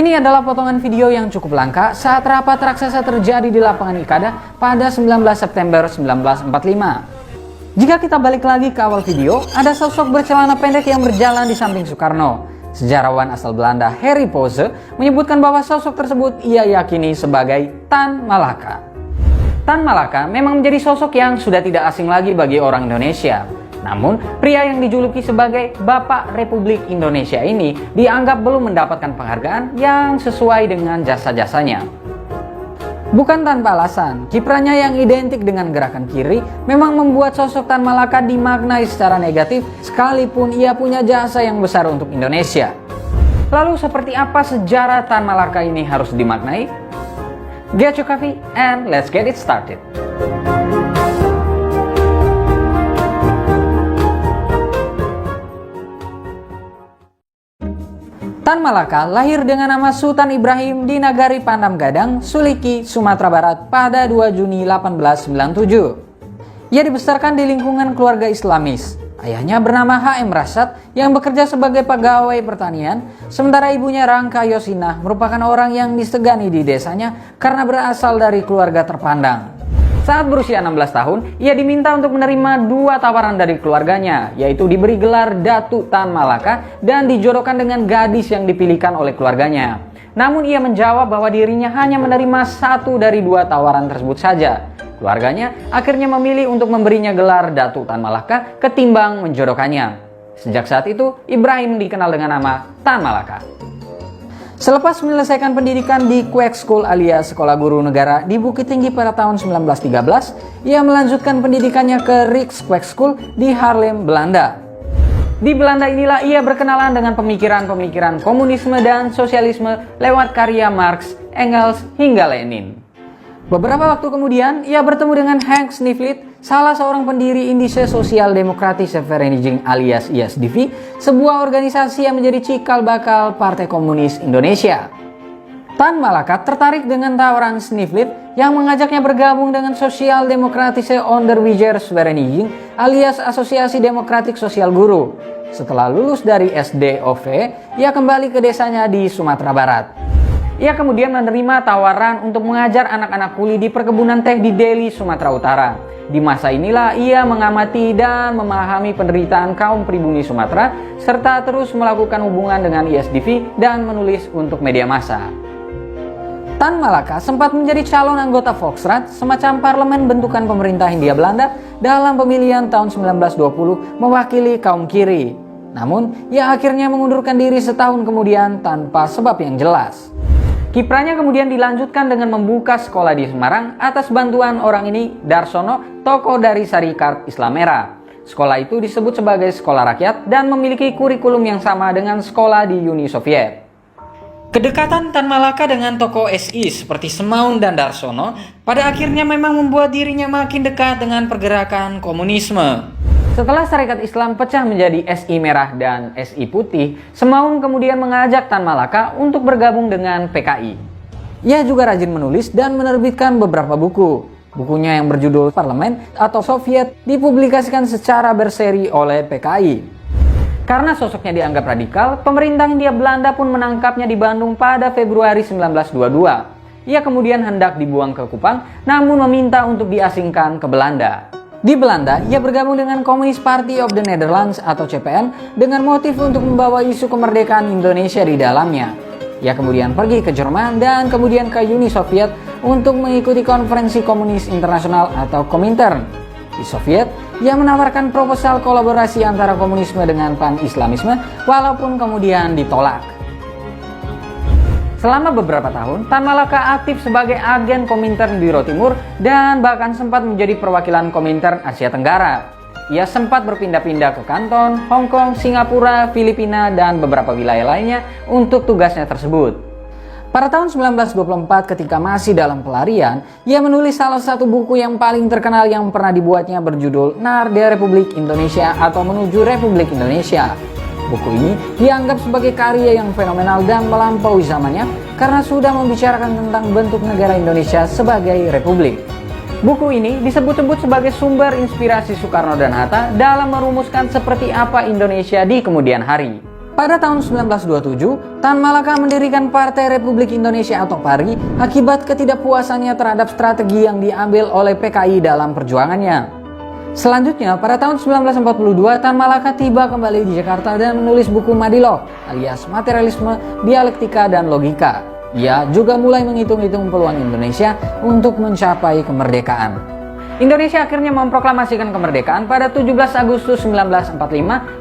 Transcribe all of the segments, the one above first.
Ini adalah potongan video yang cukup langka saat rapat raksasa terjadi di lapangan Ikada pada 19 September 1945. Jika kita balik lagi ke awal video, ada sosok bercelana pendek yang berjalan di samping Soekarno. Sejarawan asal Belanda Harry Pose menyebutkan bahwa sosok tersebut ia yakini sebagai Tan Malaka. Tan Malaka memang menjadi sosok yang sudah tidak asing lagi bagi orang Indonesia. Namun, pria yang dijuluki sebagai Bapak Republik Indonesia ini dianggap belum mendapatkan penghargaan yang sesuai dengan jasa-jasanya. Bukan tanpa alasan, kiprahnya yang identik dengan gerakan kiri memang membuat sosok Tan Malaka dimaknai secara negatif sekalipun ia punya jasa yang besar untuk Indonesia. Lalu seperti apa sejarah Tan Malaka ini harus dimaknai? Get your coffee and let's get it started. Tan Malaka lahir dengan nama Sultan Ibrahim di Nagari Pandam Gadang, Suliki, Sumatera Barat pada 2 Juni 1897. Ia dibesarkan di lingkungan keluarga Islamis. Ayahnya bernama H.M. Rasad yang bekerja sebagai pegawai pertanian, sementara ibunya Rangka Yosinah merupakan orang yang disegani di desanya karena berasal dari keluarga terpandang. Saat berusia 16 tahun, ia diminta untuk menerima 2 tawaran dari keluarganya, yaitu diberi gelar Datu Tan Malaka dan dijodohkan dengan gadis yang dipilihkan oleh keluarganya. Namun ia menjawab bahwa dirinya hanya menerima 1 dari 2 tawaran tersebut saja. Keluarganya akhirnya memilih untuk memberinya gelar Datu Tan Malaka ketimbang menjodohkannya. Sejak saat itu, Ibrahim dikenal dengan nama Tan Malaka. Selepas menyelesaikan pendidikan di Quake School alias Sekolah Guru Negara di Bukit Tinggi pada tahun 1913, ia melanjutkan pendidikannya ke Rijks Quake School di Haarlem, Belanda. Di Belanda inilah ia berkenalan dengan pemikiran-pemikiran komunisme dan sosialisme lewat karya Marx, Engels, hingga Lenin. Beberapa waktu kemudian, ia bertemu dengan Henk Snifflit, salah seorang pendiri Indische Sosiaal Democratische Vereniging alias ISDV, sebuah organisasi yang menjadi cikal bakal Partai Komunis Indonesia. Tan Malaka tertarik dengan tawaran Snifflit yang mengajaknya bergabung dengan Sosiaal Democratische Onderwijzers Vereniging alias Asosiasi Demokratik Sosial Guru. Setelah lulus dari SDOV, ia kembali ke desanya di Sumatera Barat. Ia kemudian menerima tawaran untuk mengajar anak-anak kuli di perkebunan teh di Deli, Sumatera Utara. Di masa inilah ia mengamati dan memahami penderitaan kaum pribumi Sumatera, serta terus melakukan hubungan dengan ISDV dan menulis untuk media massa. Tan Malaka sempat menjadi calon anggota Volksraad, semacam parlemen bentukan pemerintah Hindia Belanda dalam pemilihan tahun 1920 mewakili kaum kiri. Namun, ia akhirnya mengundurkan diri setahun kemudian tanpa sebab yang jelas. Kiprahnya kemudian dilanjutkan dengan membuka sekolah di Semarang atas bantuan orang ini, Darsono, tokoh dari Syarikat Islam Merah. Sekolah itu disebut sebagai sekolah rakyat dan memiliki kurikulum yang sama dengan sekolah di Uni Soviet. Kedekatan Tan Malaka dengan tokoh SI seperti Semaun dan Darsono pada akhirnya memang membuat dirinya makin dekat dengan pergerakan komunisme. Setelah Syarikat Islam pecah menjadi SI Merah dan SI Putih, Semaun kemudian mengajak Tan Malaka untuk bergabung dengan PKI. Ia juga rajin menulis dan menerbitkan beberapa buku. Bukunya yang berjudul Parlemen atau Soviet dipublikasikan secara berseri oleh PKI. Karena sosoknya dianggap radikal, pemerintah Hindia Belanda pun menangkapnya di Bandung pada Februari 1922. Ia kemudian hendak dibuang ke Kupang, namun meminta untuk diasingkan ke Belanda. Di Belanda, ia bergabung dengan Communist Party of the Netherlands atau CPN dengan motif untuk membawa isu kemerdekaan Indonesia di dalamnya. Ia kemudian pergi ke Jerman dan kemudian ke Uni Soviet untuk mengikuti konferensi komunis internasional atau Komintern. Di Soviet, ia menawarkan proposal kolaborasi antara komunisme dengan pan-islamisme walaupun kemudian ditolak. Selama beberapa tahun, Tan Malaka aktif sebagai agen Komintern Biro Timur dan bahkan sempat menjadi perwakilan Komintern Asia Tenggara. Ia sempat berpindah-pindah ke Kanton, Hong Kong, Singapura, Filipina, dan beberapa wilayah lainnya untuk tugasnya tersebut. Pada tahun 1924 ketika masih dalam pelarian, ia menulis salah satu buku yang paling terkenal yang pernah dibuatnya berjudul Naar de Republiek Indonesia atau Menuju Republik Indonesia. Buku ini dianggap sebagai karya yang fenomenal dan melampaui zamannya karena sudah membicarakan tentang bentuk negara Indonesia sebagai republik. Buku ini disebut-sebut sebagai sumber inspirasi Soekarno dan Hatta dalam merumuskan seperti apa Indonesia di kemudian hari. Pada tahun 1927, Tan Malaka mendirikan Partai Republik Indonesia atau PARI akibat ketidakpuasannya terhadap strategi yang diambil oleh PKI dalam perjuangannya. Selanjutnya, pada tahun 1942, Tan Malaka tiba kembali di Jakarta dan menulis buku Madilog alias Materialisme, Dialektika, dan Logika. Ia juga mulai menghitung-hitung peluang Indonesia untuk mencapai kemerdekaan. Indonesia akhirnya memproklamasikan kemerdekaan pada 17 Agustus 1945,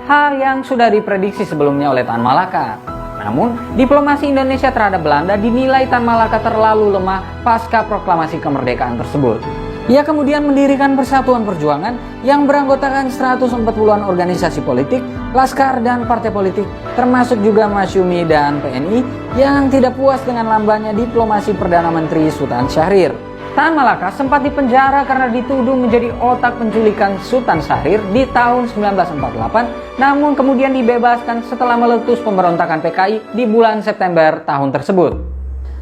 hal yang sudah diprediksi sebelumnya oleh Tan Malaka. Namun, diplomasi Indonesia terhadap Belanda dinilai Tan Malaka terlalu lemah pasca proklamasi kemerdekaan tersebut. Ia kemudian mendirikan Persatuan Perjuangan yang beranggotakan 140-an organisasi politik, laskar, dan partai politik, termasuk juga Masyumi dan PNI yang tidak puas dengan lambannya diplomasi Perdana Menteri Sultan Syahrir. Tan Malaka sempat dipenjara karena dituduh menjadi otak penculikan Sultan Syahrir di tahun 1948, namun kemudian dibebaskan setelah meletus pemberontakan PKI di bulan September tahun tersebut.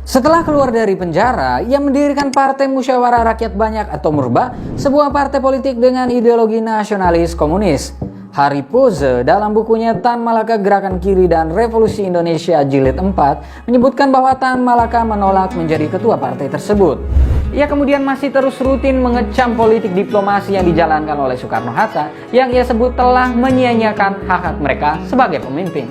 Setelah keluar dari penjara, ia mendirikan Partai Musyawarah Rakyat Banyak atau Murba, sebuah partai politik dengan ideologi nasionalis komunis. Harry Poze dalam bukunya Tan Malaka Gerakan Kiri dan Revolusi Indonesia Jilid 4 menyebutkan bahwa Tan Malaka menolak menjadi ketua partai tersebut. Ia kemudian masih terus rutin mengecam politik diplomasi yang dijalankan oleh Soekarno-Hatta yang ia sebut telah menyia-nyiakan hak-hak mereka sebagai pemimpin.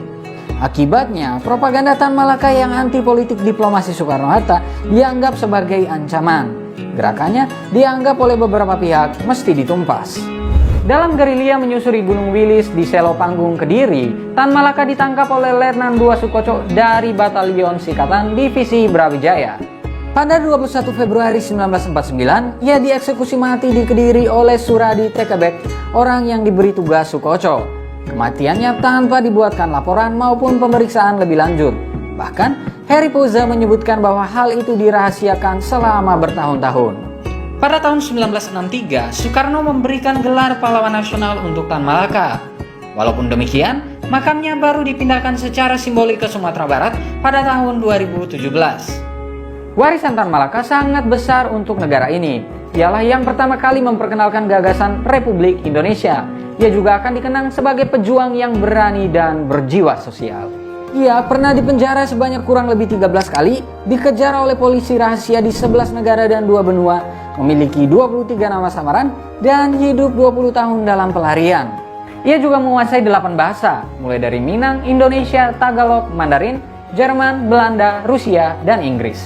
Akibatnya, propaganda Tan Malaka yang anti politik diplomasi Soekarno-Hatta dianggap sebagai ancaman. Gerakannya dianggap oleh beberapa pihak mesti ditumpas. Dalam gerilya menyusuri Gunung Wilis di Selo Panggung, Kediri, Tan Malaka ditangkap oleh Letnan II Sukoco dari Batalion Sikatan Divisi Brawijaya. Pada 21 Februari 1949, ia dieksekusi mati di Kediri oleh Suradi Tekebek, orang yang diberi tugas Sukoco. Kematiannya tanpa dibuatkan laporan maupun pemeriksaan lebih lanjut. Bahkan, Harry Poze menyebutkan bahwa hal itu dirahasiakan selama bertahun-tahun. Pada tahun 1963, Soekarno memberikan gelar pahlawan nasional untuk Tan Malaka. Walaupun demikian, makamnya baru dipindahkan secara simbolik ke Sumatera Barat pada tahun 2017. Warisan Tan Malaka sangat besar untuk negara ini. Ialah yang pertama kali memperkenalkan gagasan Republik Indonesia. Ia juga akan dikenang sebagai pejuang yang berani dan berjiwa sosial. Ia pernah dipenjara sebanyak kurang lebih 13 kali, dikejar oleh polisi rahasia di 11 negara dan 2 benua, memiliki 23 nama samaran, dan hidup 20 tahun dalam pelarian. Ia juga menguasai 8 bahasa, mulai dari Minang, Indonesia, Tagalog, Mandarin, Jerman, Belanda, Rusia, dan Inggris.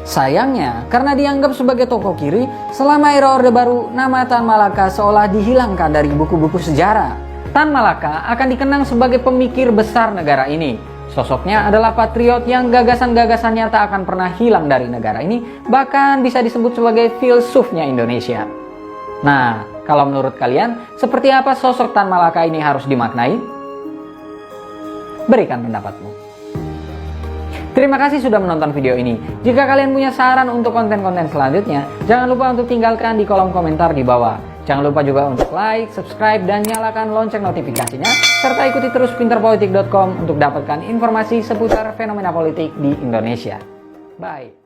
Sayangnya, karena dianggap sebagai tokoh kiri, selama era Orde Baru, nama Tan Malaka seolah dihilangkan dari buku-buku sejarah. Tan Malaka akan dikenang sebagai pemikir besar negara ini. Sosoknya adalah patriot yang gagasan-gagasannya tak akan pernah hilang dari negara ini, bahkan bisa disebut sebagai filsufnya Indonesia. Nah, kalau menurut kalian, seperti apa sosok Tan Malaka ini harus dimaknai? Berikan pendapatmu. Terima kasih sudah menonton video ini. Jika kalian punya saran untuk konten-konten selanjutnya, jangan lupa untuk tinggalkan di kolom komentar di bawah. Jangan lupa juga untuk like, subscribe, dan nyalakan lonceng notifikasinya, serta ikuti terus pinterpolitik.com untuk dapatkan informasi seputar fenomena politik di Indonesia. Bye.